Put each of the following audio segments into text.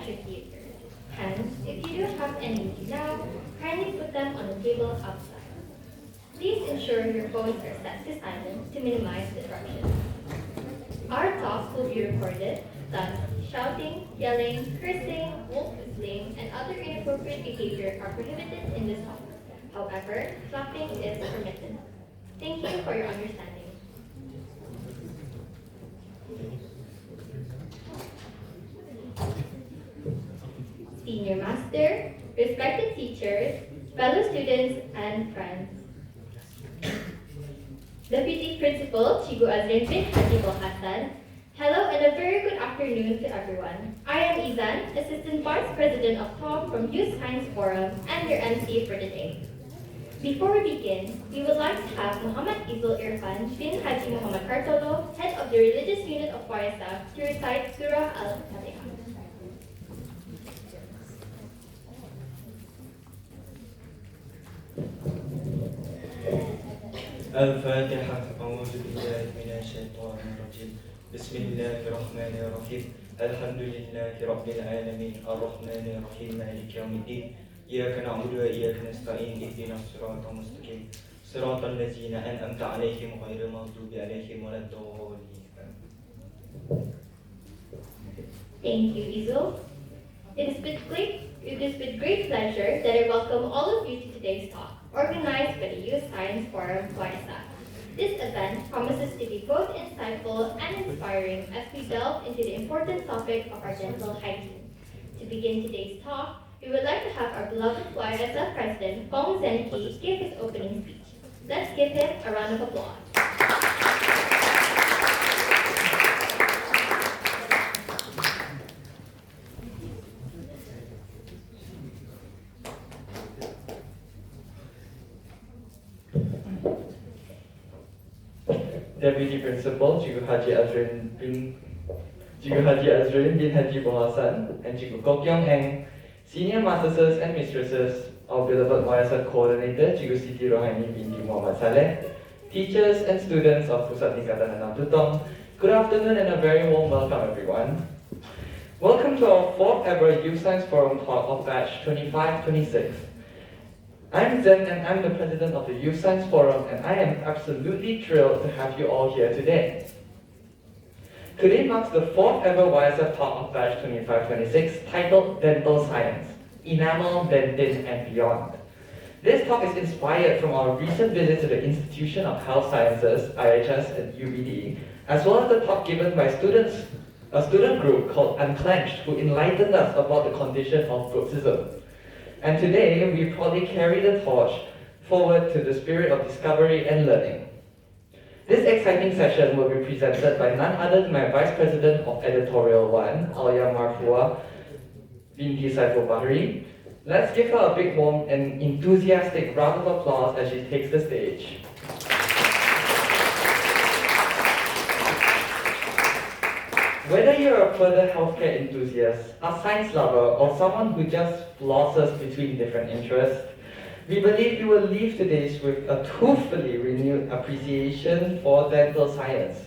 lecture theater. Hence, if you do have any now, kindly put them on the table outside. Please ensure your phones are set to silent to minimize disruption. Our talk will be recorded, thus shouting, yelling, cursing, wolf whistling, and other inappropriate behavior are prohibited in this talk. However, clapping is permitted. Thank you for your understanding. Senior Master, respected teachers, fellow students, and friends. Deputy Principal Chigu Azrin bin Haji Hassan, hello and a very good afternoon to everyone. I am Izan, Assistant Vice President of Talk from Youth Science Forum and your MC for today. Before we begin, we would like to have Muhammad Izul Irfan bin Haji Muhammad Kartolo, Head of the Religious Unit of YSF, to recite Surah Al-Fatiha. الفاتحة. أعوذ بالله من الشيطان الرجيم. بسم الله الرحمن الرحيم. الحمد لله رب العالمين الرحمن الرحيم مالك يوم الدين. إياك نعبد وإياك نستعين اهدنا الصراط المستقيم صراط الذين أنعمت عليهم غير المغضوب عليهم ولا الضالين. Thank you, Izul. It is with great pleasure that I welcome all of you to today's talk, organized by the Youth Science Forum YSF. This event promises to be both insightful and inspiring as we delve into the important topic of our dental hygiene. To begin today's talk, we would like to have our beloved YSF President, Fong Zenki, give his opening speech. Let's give him a round of applause. Deputy Principal Chigu Haji Azrin bin Haji Hassan and Chigu Kok Yong Eng, Senior Masters and Mistresses, our beloved YSF Coordinator Chigu Siti Rohani binti Muhammad Saleh, teachers and students of Pusat Tingkatan 6 Tutong, good afternoon and a very warm welcome everyone. Welcome to our 4th ever Youth Science Forum talk of batch 25-26. I'm Zen and I'm the president of the Youth Science Forum and I am absolutely thrilled to have you all here today. Today marks the 4th ever YSF talk of batch 25-26 titled Dental Science, Enamel, Dentin and Beyond. This talk is inspired from our recent visit to the Institution of Health Sciences, IHS at UBD, as well as the talk given by a student group called Unclenched who enlightened us about the condition of bruxism. And today, we proudly carry the torch forward to the spirit of discovery and learning. This exciting session will be presented by none other than my Vice President of Editorial 1, Alia Marfua binti Saiful Bahri. Let's give her a big warm and enthusiastic round of applause as she takes the stage. Whether you're a further healthcare enthusiast, a science lover, or someone who just flosses between different interests, we believe you will leave today with a truthfully renewed appreciation for dental science,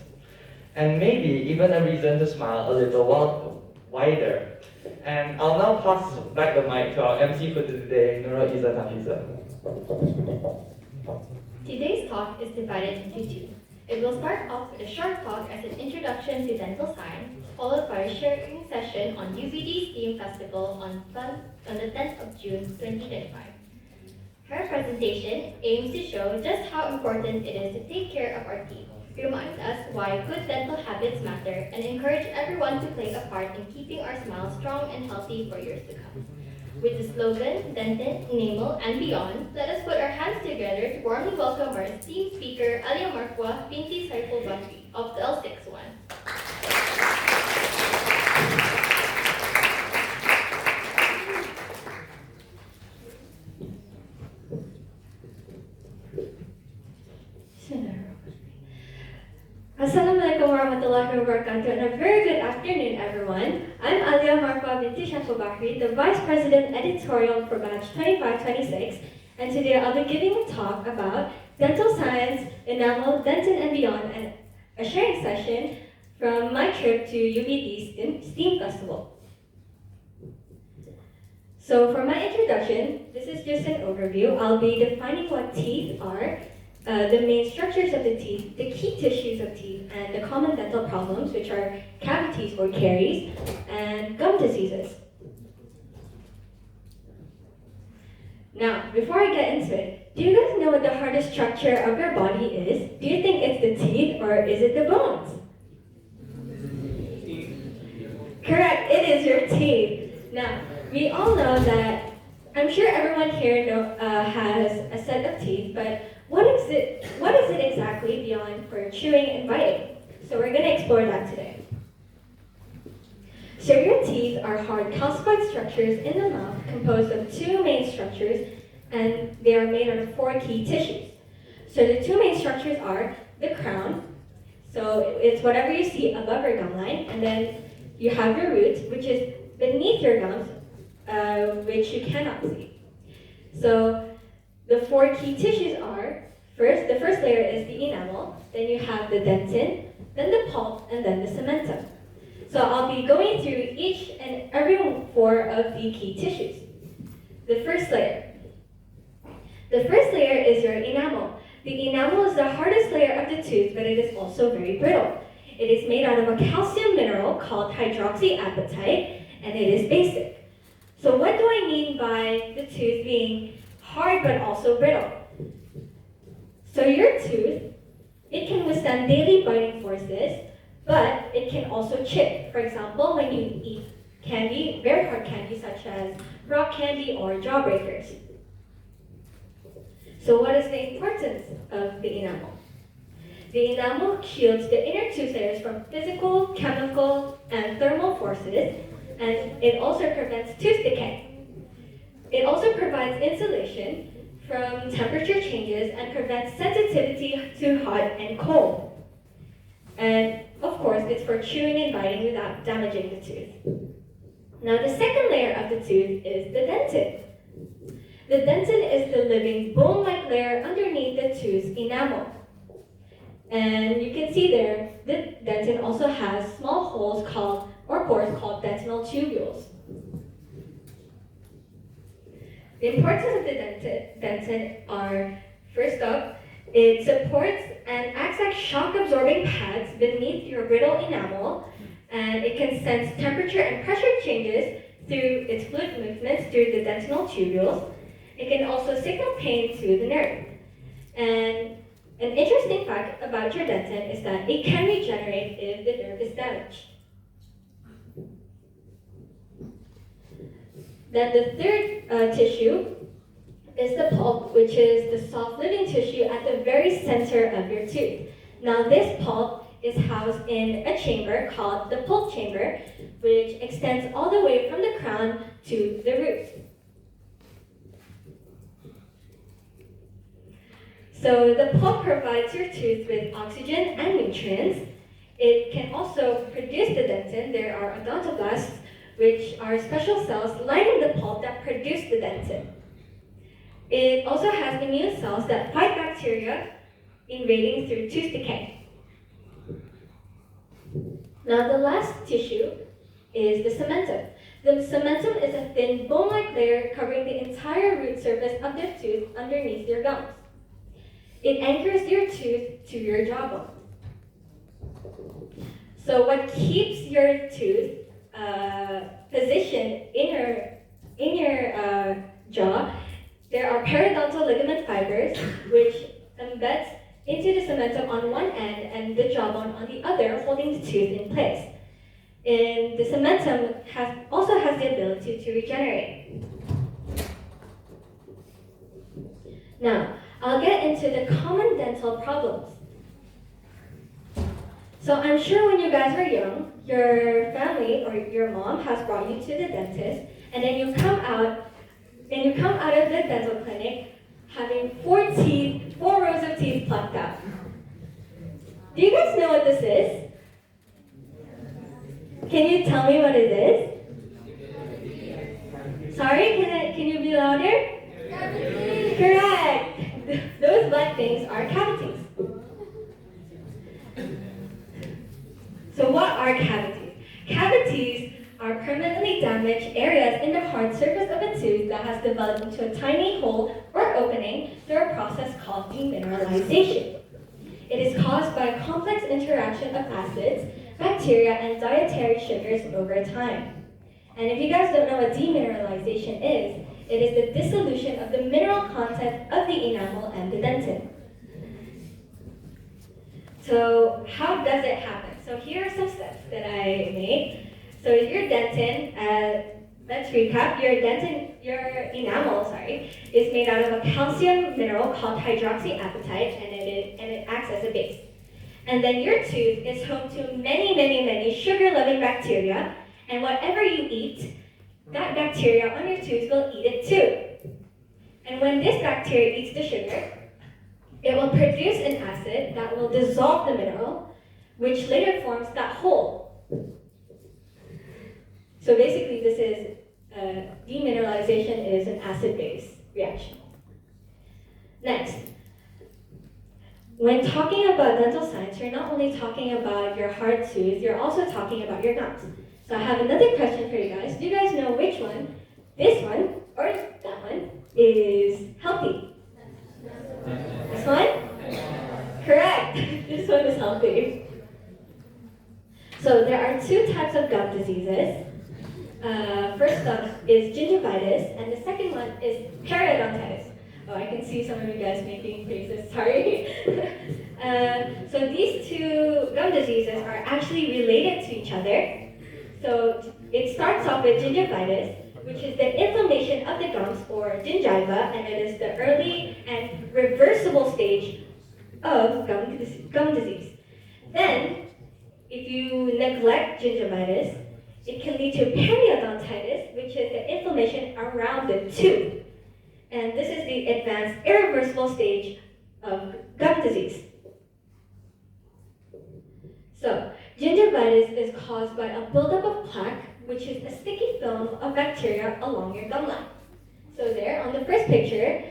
and maybe even a reason to smile a little wider. And I'll now pass back the mic to our MC for today, Nurul Izzat Hafiza. Today's talk is divided into two. It will start off with a short talk as an introduction to dental science, followed by a sharing session on UBD STEAM Festival on the 10th of June 2025. Her presentation aims to show just how important it is to take care of our teeth, reminds us why good dental habits matter, and encourage everyone to play a part in keeping our smiles strong and healthy for years to come. With the slogan, Dentin, Enamel, and Beyond, let us put our hands together to warmly welcome our esteemed speaker, Alia Marfua binti Saiful Bahri of the L61. Assalamualaikum warahmatullahi wabarakatuh and a very good afternoon everyone. I'm Alia Marfa binti Shaful Bahri, the Vice President Editorial for batch 25-26, and today I'll be giving a talk about dental science, enamel, dentin and beyond, and a sharing session from my trip to UBD STEAM Festival. So for my introduction, this is just an overview. I'll be defining what teeth are, the main structures of the teeth, the key tissues of teeth, and the common dental problems, which are cavities or caries, and gum diseases. Now, before I get into it, do you guys know what the hardest structure of your body is? Do you think it's the teeth or is it the bones? Correct, it is your teeth. Now, we all know that, I'm sure everyone here has a set of teeth, but what is it exactly beyond for chewing and biting? So we're going to explore that today. So your teeth are hard calcified structures in the mouth composed of two main structures, and they are made out of four key tissues. So the two main structures are the crown, so it's whatever you see above your gum line, and then you have your root, which is beneath your gums, which you cannot see. So the four key tissues are, the first layer is the enamel, then you have the dentin, then the pulp, and then the cementum. So I'll be going through each and every four of the key tissues. The first layer. The first layer is your enamel. The enamel is the hardest layer of the tooth, but it is also very brittle. It is made out of a calcium mineral called hydroxyapatite, and it is basic. So what do I mean by the tooth being hard but also brittle? So your tooth, it can withstand daily biting forces, but it can also chip. For example, when you eat candy, very hard candy such as rock candy or jawbreakers. So what is the importance of the enamel? The enamel shields the inner tooth layers from physical, chemical, and thermal forces, and it also prevents tooth decay. It also provides insulation from temperature changes and prevents sensitivity to hot and cold. And of course, it's for chewing and biting without damaging the tooth. Now, the second layer of the tooth is the dentin. The dentin is the living bone-like layer underneath the tooth's enamel. And you can see there, the dentin also has small holes pores called dentinal tubules. The importance of the dentin are, first up, it supports and acts like shock-absorbing pads beneath your brittle enamel, and it can sense temperature and pressure changes through its fluid movements through the dentinal tubules. It can also signal pain to the nerve. And an interesting fact about your dentin is that it can regenerate if the nerve is damaged. Then the third tissue is the pulp, which is the soft living tissue at the very center of your tooth. Now this pulp is housed in a chamber called the pulp chamber, which extends all the way from the crown to the root. So the pulp provides your tooth with oxygen and nutrients. It can also produce the dentin. There are odontoblasts, which are special cells lining the pulp that produce the dentin. It also has immune cells that fight bacteria invading through tooth decay. Now the last tissue is the cementum. The cementum is a thin bone-like layer covering the entire root surface of the tooth underneath your gums. It anchors your tooth to your jawbone. So what keeps your tooth positioned in your jaw, there are periodontal ligament fibers which embeds into the cementum on one end and the jawbone on the other, holding the tooth in place. And the cementum also has the ability to regenerate. Now, I'll get into the common dental problems. So I'm sure when you guys were young, your family or your mom has brought you to the dentist, and then you come out of the dental clinic having four rows of teeth plucked out. Do you guys know what this is? Can you tell me what it is? Sorry, can you be louder? Correct. Those black things are cavities. So what are cavities? Cavities are permanently permanently damage areas in the hard surface of a tooth that has developed into a tiny hole or opening through a process called demineralization. It is caused by a complex interaction of acids, bacteria, and dietary sugars over time. And if you guys don't know what demineralization is, it is the dissolution of the mineral content of the enamel and the dentin. So how does it happen? So here are some steps that I made. So your dentin, let's recap. Your enamel, is made out of a calcium mineral called hydroxyapatite, and it acts as a base. And then your tooth is home to many sugar-loving bacteria, and whatever you eat, that bacteria on your tooth will eat it too. And when this bacteria eats the sugar, it will produce an acid that will dissolve the mineral, which later forms that hole. So basically, this is demineralization is an acid-base reaction. Next, when talking about dental science, you're not only talking about your hard tooth, you're also talking about your gums. So I have another question for you guys. Do you guys know which one, this one, or that one, is healthy? This one? Correct. This one is healthy. So there are two types of gum diseases. First up is gingivitis, and the second one is periodontitis. Oh, I can see some of you guys making faces, sorry. So these two gum diseases are actually related to each other. So it starts off with gingivitis, which is the inflammation of the gums or gingiva, and it is the early and reversible stage of gum disease. Then, if you neglect gingivitis, it can lead to periodontitis, which is the inflammation around the tooth. And this is the advanced irreversible stage of gum disease. So, gingivitis is caused by a buildup of plaque, which is a sticky film of bacteria along your gum line. So there, on the first picture,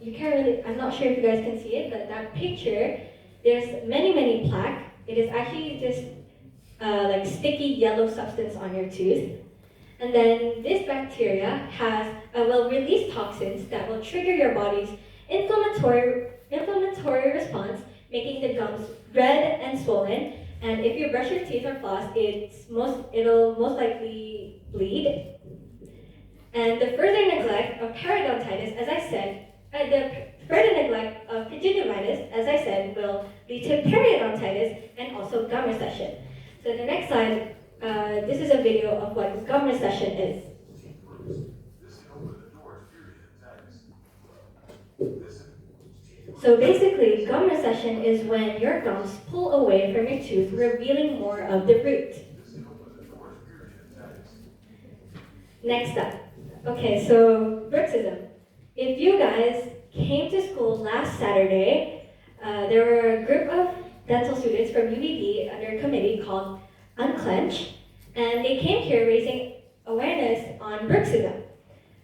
you can't really, I'm not sure if you guys can see it, but that picture, there's many plaque. It is actually just like sticky yellow substance on your tooth. And then this bacteria will release toxins that will trigger your body's inflammatory response, making the gums red and swollen. And if you brush your teeth or floss, it'll most likely bleed. And the further neglect of periodontitis, as I said, gingivitis, as I said, will lead to periodontitis and also gum recession. So the next slide, this is a video of what gum recession is. So basically, gum recession is when your gums pull away from your tooth, revealing more of the root. Next up. Okay, so bruxism. If you guys came to school last Saturday, there were a group of dental students from UBD under a committee called Unclench, and they came here raising awareness on bruxism.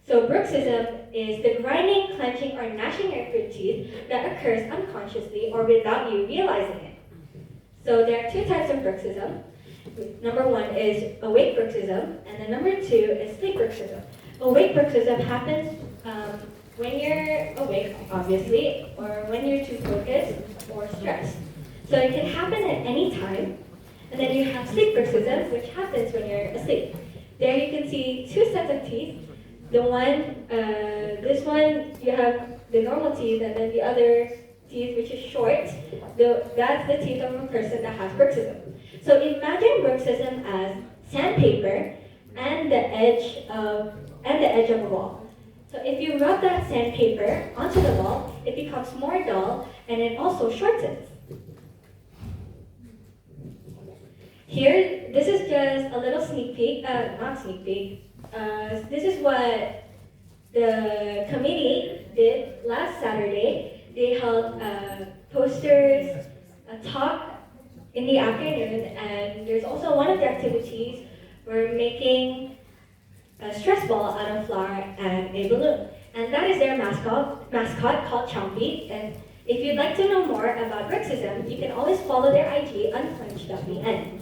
So bruxism is the grinding, clenching, or gnashing of your teeth that occurs unconsciously or without you realizing it. So there are two types of bruxism. Number one is awake bruxism, and then number two is sleep bruxism. Awake bruxism happens when you're awake, obviously, or when you're too focused or stressed. So it can happen at any time. And then you have sleep bruxism, which happens when you're asleep. There you can see two sets of teeth. This one, you have the normal teeth, and then the other teeth, which is short, that's the teeth of a person that has bruxism. So imagine bruxism as sandpaper and the edge of a wall. So if you rub that sandpaper onto the wall, it becomes more dull and it also shortens. Here, this is just a little sneak peek, this is what the committee did last Saturday. They held posters, a talk in the afternoon, and there's also one of the activities, we're making a stress ball out of flour and a balloon. And that is their mascot called Chompy. And if you'd like to know more about bruxism, you can always follow their IG, unclench.bn.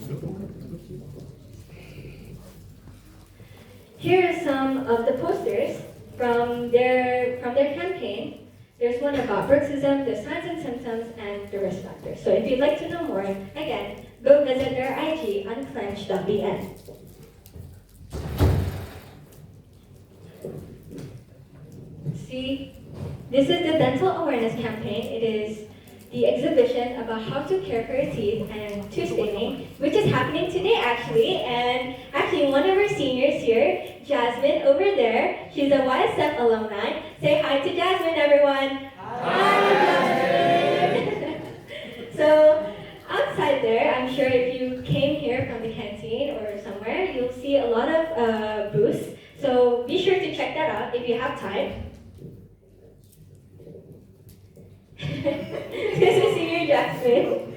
Here are some of the posters from their campaign. There's one about bruxism, the signs and symptoms, and the risk factors. So if you'd like to know more, again, go visit their IG unclench.bn. See, this is the dental awareness campaign. It is the exhibition about how to care for your teeth and tooth staining, which is happening today actually. And actually one of our seniors here, Jasmine over there, she's a YSF alumni. Say hi to Jasmine, everyone. Hi, Jasmine. So outside there, I'm sure if you came here from the canteen or somewhere, you'll see a lot of booths. So be sure to check that out if you have time. This is Senior Jasmine.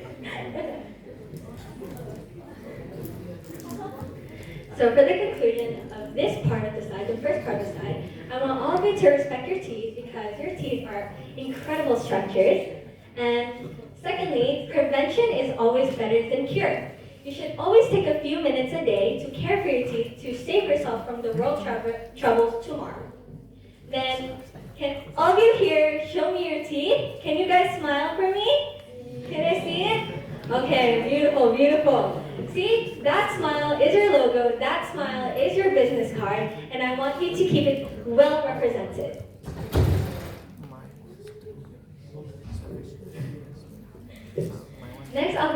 So for the conclusion of this part of the slide, the first part of the slide, I want all of you to respect your teeth because your teeth are incredible structures. And secondly, prevention is always better than cure. You should always take a few minutes a day to care for your teeth to save yourself from the world troubles tomorrow. Then, can all of you here show me your teeth? Can you guys smile for me? Can I see it? Okay, beautiful, beautiful. See, that smile is your logo, that smile is your business card, and I want you to keep it well represented. Next, I'll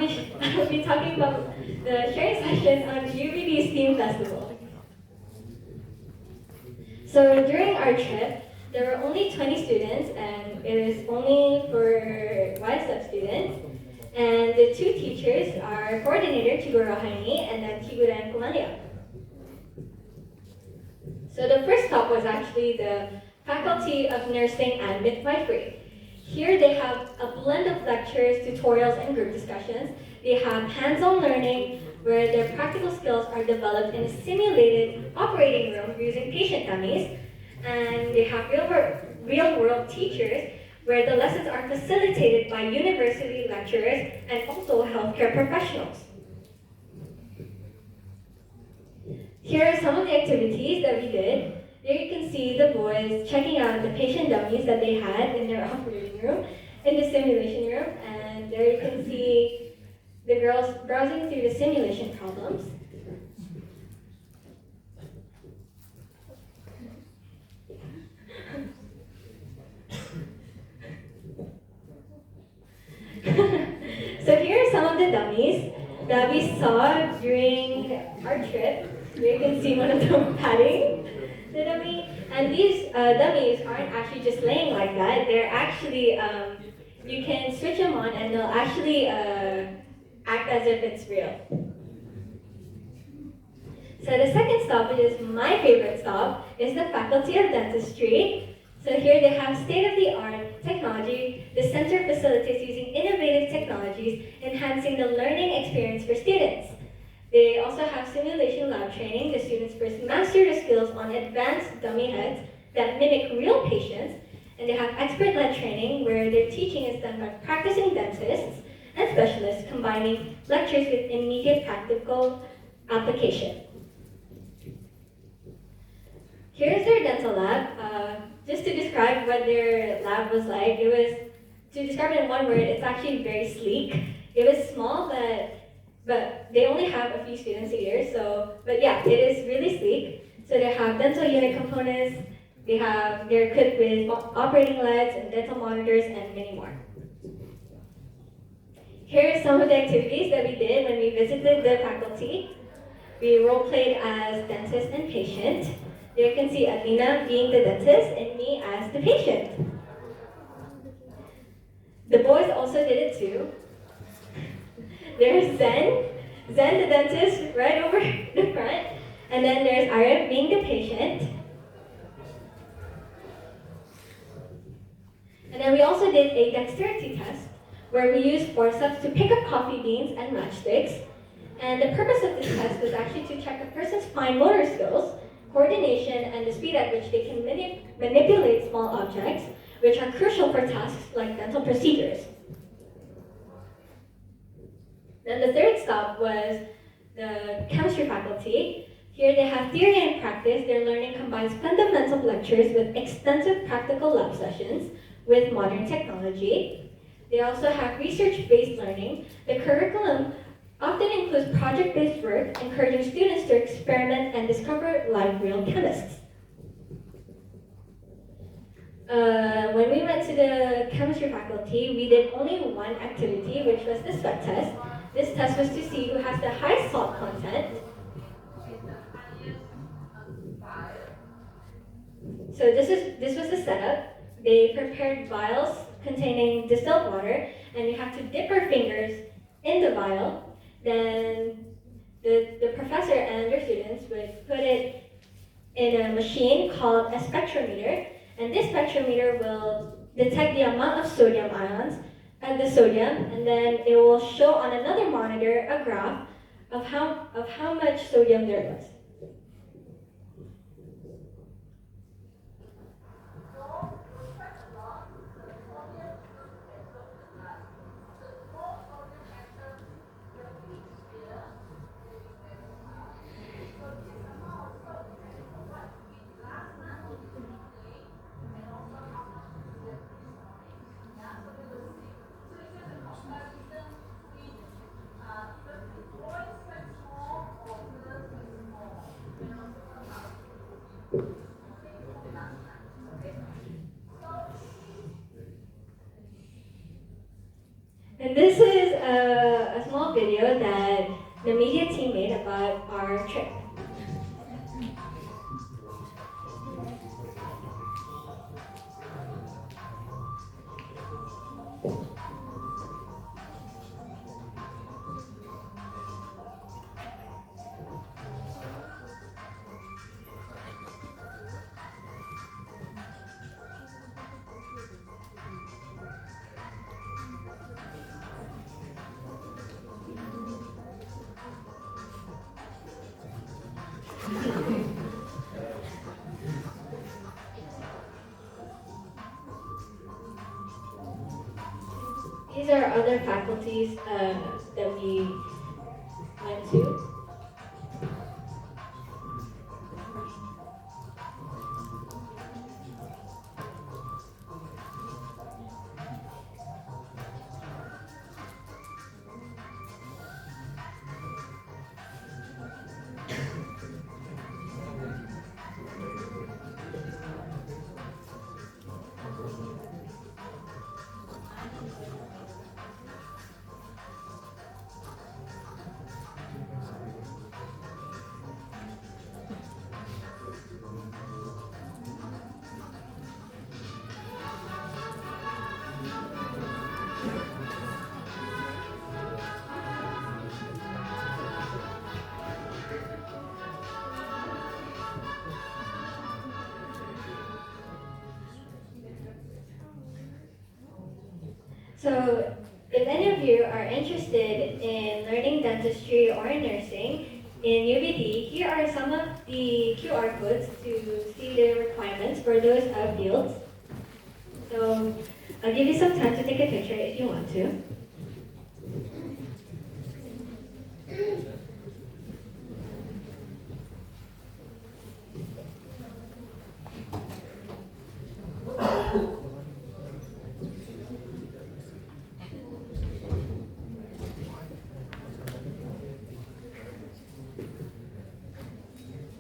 be talking about the sharing session on UVD STEAM Festival. So during our trip, there were only 20 students, and it was only for YSF students. And the two teachers are coordinator Chigo Rohani and then Tiguran Kumalia. So the first stop was actually the Faculty of Nursing and Midwifery. Here they have a blend of lectures, tutorials, and group discussions. They have hands-on learning where their practical skills are developed in a simulated operating room using patient dummies. And they have real-world teachers where the lessons are facilitated by university lecturers and also healthcare professionals. Here are some of the activities that we did. There you can see the boys checking out the patient dummies that they had in their operating room, in the simulation room, and there you can see the girls browsing through the simulation problems. So here are some of the dummies that we saw during our trip. You can see one of them patting the dummy. And these dummies aren't actually just laying like that. They're actually, you can switch them on and they'll actually act as if it's real. So the second stop, which is my favorite stop, is the Faculty of Dentistry. So here they have state-of-the-art technology. The center facilitates using innovative technologies, enhancing the learning experience for students. They also have simulation lab training. The students first master the skills on advanced dummy heads that mimic real patients. And they have expert-led training where their teaching is done by practicing dentists and specialists, combining lectures with immediate practical application. Here's their dental lab. Just to describe what their lab was like, to describe it in one word, it's actually very sleek. It was small, but they only have a few students a year, but yeah, it is really sleek. So they have dental unit components, they're equipped with operating leads and dental monitors and many more. Here are some of the activities that we did when we visited the faculty. We role-played as dentist and patient. There you can see Alina being the dentist and me as the patient. The boys also did it too. There's Zen the dentist right over the front. And then there's Arya being the patient. And then we also did a dexterity test where we used forceps to pick up coffee beans and matchsticks. And the purpose of this test was actually to check a person's fine motor skills, coordination, and the speed at which they can manipulate small objects, which are crucial for tasks like dental procedures. Then the third stop was the chemistry faculty. Here they have theory and practice practice, their learning combines fundamental lectures with extensive practical lab sessions with modern technology. They also have research-based learning. The curriculum often includes project-based work, encouraging students to experiment and discover like real chemists. When we went to the chemistry faculty, we did only one activity, which was the sweat test. This test was to see who has the highest salt content. So this was the setup. They prepared vials containing distilled water, and you have to dip your fingers in the vial. Then the professor and their students would put it in a machine called a spectrometer, and this spectrometer will detect the amount of sodium ions and the sodium, and then it will show on another monitor a graph of how much sodium there was. And this is a small video that the media team made about our trip. These are other faculties that we went to. So, if any of you are interested in learning dentistry or nursing in UBD, here are some of the QR codes to see the requirements for those fields. So, I'll give you some time to take a picture if you want to.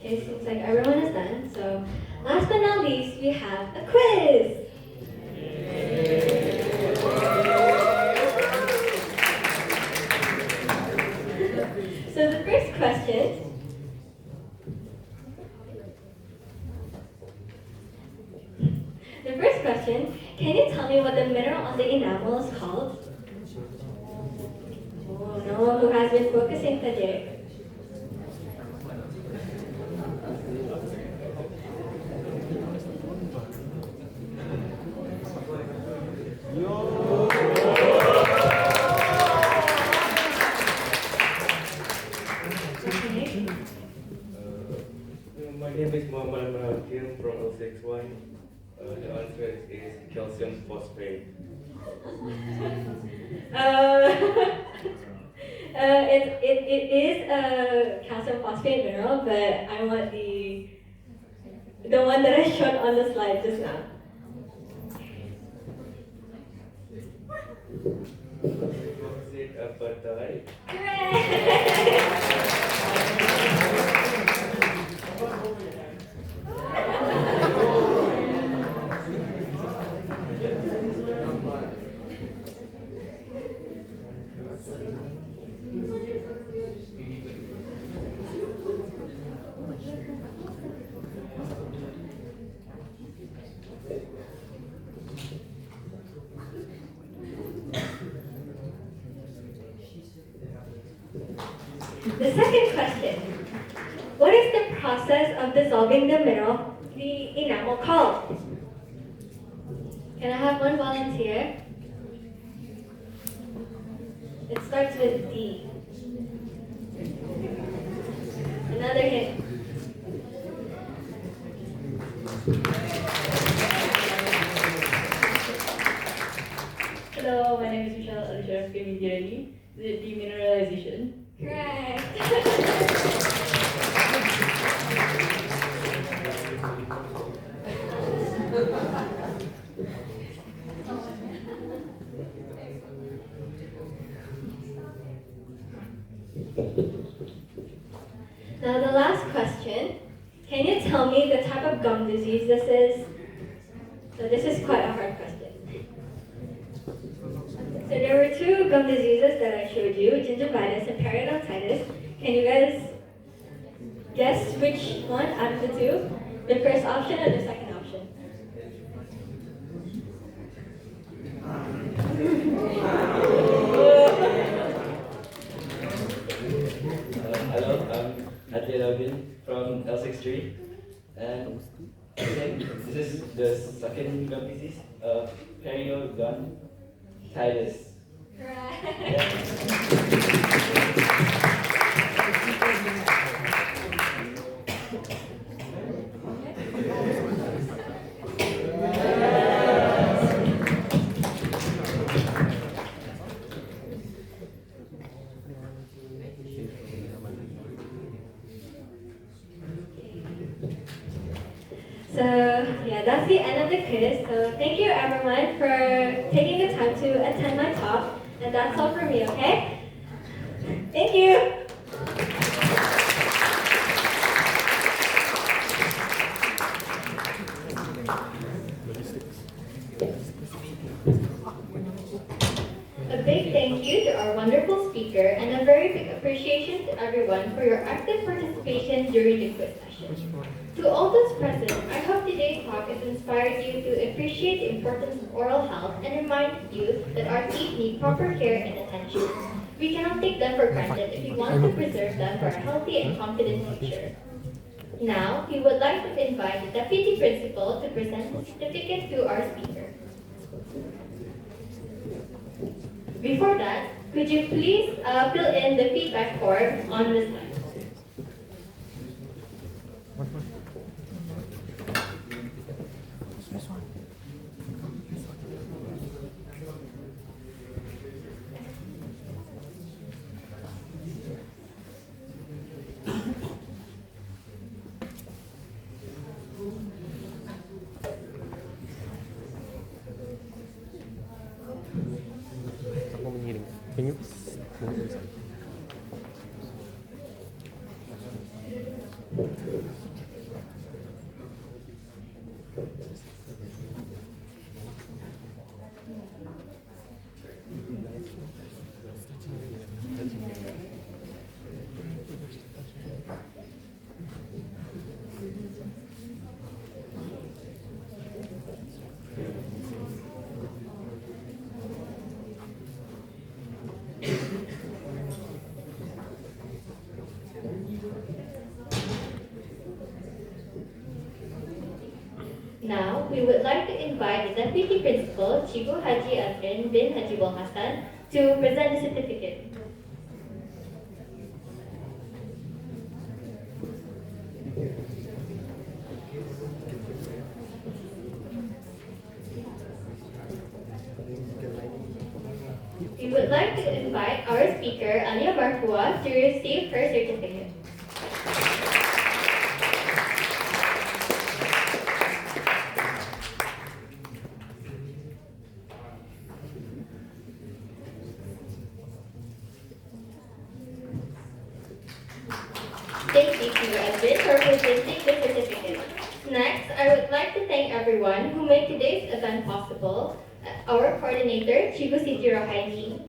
Okay, seems like everyone is done. So, last but not least, we have a quiz. So the first question. The first question, can you tell me what the mineral on the enamel is called? Oh, no one who has been focusing today. My name is Muhammad Hakim from L61. The answer is calcium phosphate. It is a calcium phosphate mineral, but I want the the one that I showed on the slide just now. Music Apartai. The second question. What is the process of dissolving the mineral, the enamel called? Can I have one volunteer? It starts with D. Another hint. Hello, my name is Michelle Alisharaf Kemidirani. Is it demineralization? Correct. Now the last question. Can you tell me the type of gum disease this is? So this is quite a hard question. So there were two gum diseases that I showed you, gingivitis and periodontitis. Can you guys guess which one out of the two? The first option or the second option? Hello, I'm Adli Alvin from L63, and I think this is the second gum disease, periodontitis. So yeah, that's the end of the quiz. So thank you everyone for taking the time to attend my talk. And that's all for me, okay? Thank you. A big thank you to our wonderful speaker and a very big appreciation to everyone for your active participation during the quiz session. To all those present, I hope today's talk has inspired you to appreciate the importance of oral health and remind you that our teeth need proper care and attention. We cannot take them for granted if we want to preserve them for a healthy and confident future. Now, we would like to invite the Deputy Principal to present the certificate to our speaker. Before that, could you please fill in the feedback form on the slide? Can you? Now, we would like to invite the Deputy Principal, Chibu Haji Azrin bin Hajibul Hassan, to present the certificate. We would like to invite our speaker, Alia Barfua, to receive her certificate. Thank you, Chigo Edwin, for presenting the certificate. Next, I would like to thank everyone who made today's event possible. Our coordinator, Chigo City Rohaini,